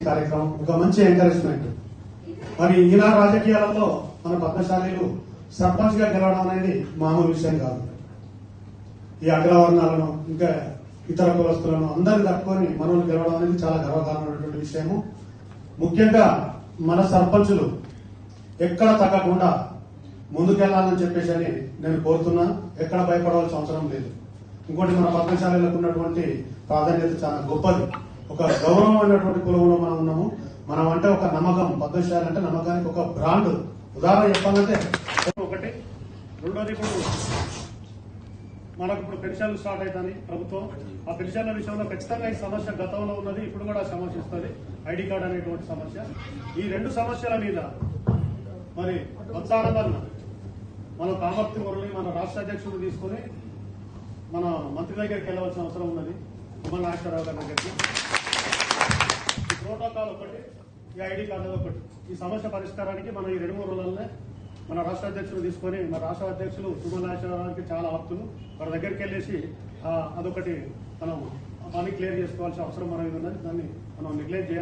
కార్యక్రమం ఒక మంచి ఎంకరేజ్మెంట్. మరి ఈనాడు రాజకీయాలలో మన పద్మశాలీలు సర్పంచ్ గా గెలవడం అనేది మామూలు విషయం కాదు. ఈ అగ్రవర్ణాలను ఇంకా ఇతర కులస్తులను అందరిని తట్టుకొని మనల్ని గెలవడం అనేది చాలా గర్వకారణమైనటువంటి విషయము. ముఖ్యంగా మన సర్పంచులు ఎక్కడ తగ్గకుండా ముందుకెళ్లాలని చెప్పేసి అని నేను కోరుతున్నా. ఎక్కడ భయపడవలసిన అవసరం లేదు. ఇంకోటి మన పద్మశాలీలకు ఉన్నటువంటి ప్రాధాన్యత చాలా గొప్పది. ఒక గౌరవమైనటువంటి కులంలో మనం ఉన్నాము. మనం అంటే ఒక నమ్మకం. పద్మశాలి అంటే నమ్మకానికి ఒక బ్రాండ్. ఉదాహరణ చెప్పాలంటే ఒకటి. రెండోది ఇప్పుడు మనకు ఇప్పుడు పెన్షన్లు స్టార్ట్ అవుతాయి ప్రభుత్వం. ఆ పెన్షన్ల విషయంలో ఖచ్చితంగా ఈ సమస్య గతంలో ఉన్నది, ఇప్పుడు కూడా సమస్య ఇస్తుంది. ఐడి కార్డు అనేటువంటి సమస్య. ఈ రెండు సమస్యల మీద మరి ఉత్సాహంగా మన కామర్తి మురళి మన రాష్ట్ర అధ్యక్షుడు తీసుకుని మన మంత్రి దగ్గరికి వెళ్ళవలసిన అవసరం ఉన్నది. ఉమ్మడి నాగేశ్వరరావు గారి దగ్గరికి. ఈ ప్రోటోకాల్ ఒకటి, ఈ ఐడి కార్డు ఒకటి. ఈ సమస్య పరిష్కారానికి మనం ఈ 2-3 రోజులనే మన రాష్ట్ర అధ్యక్షులు తీసుకొని, మన రాష్ట్ర అధ్యక్షులు ఉమ్మడి నాగేశ్వరరావుకి చాలా ఆప్తులు, వారి దగ్గరికి వెళ్ళేసి అదొకటి మనం పని క్లియర్ చేసుకోవాల్సిన అవసరం మనకి ఉన్నది. దాన్ని మనం నెగ్లెక్ట్ చేయాలి.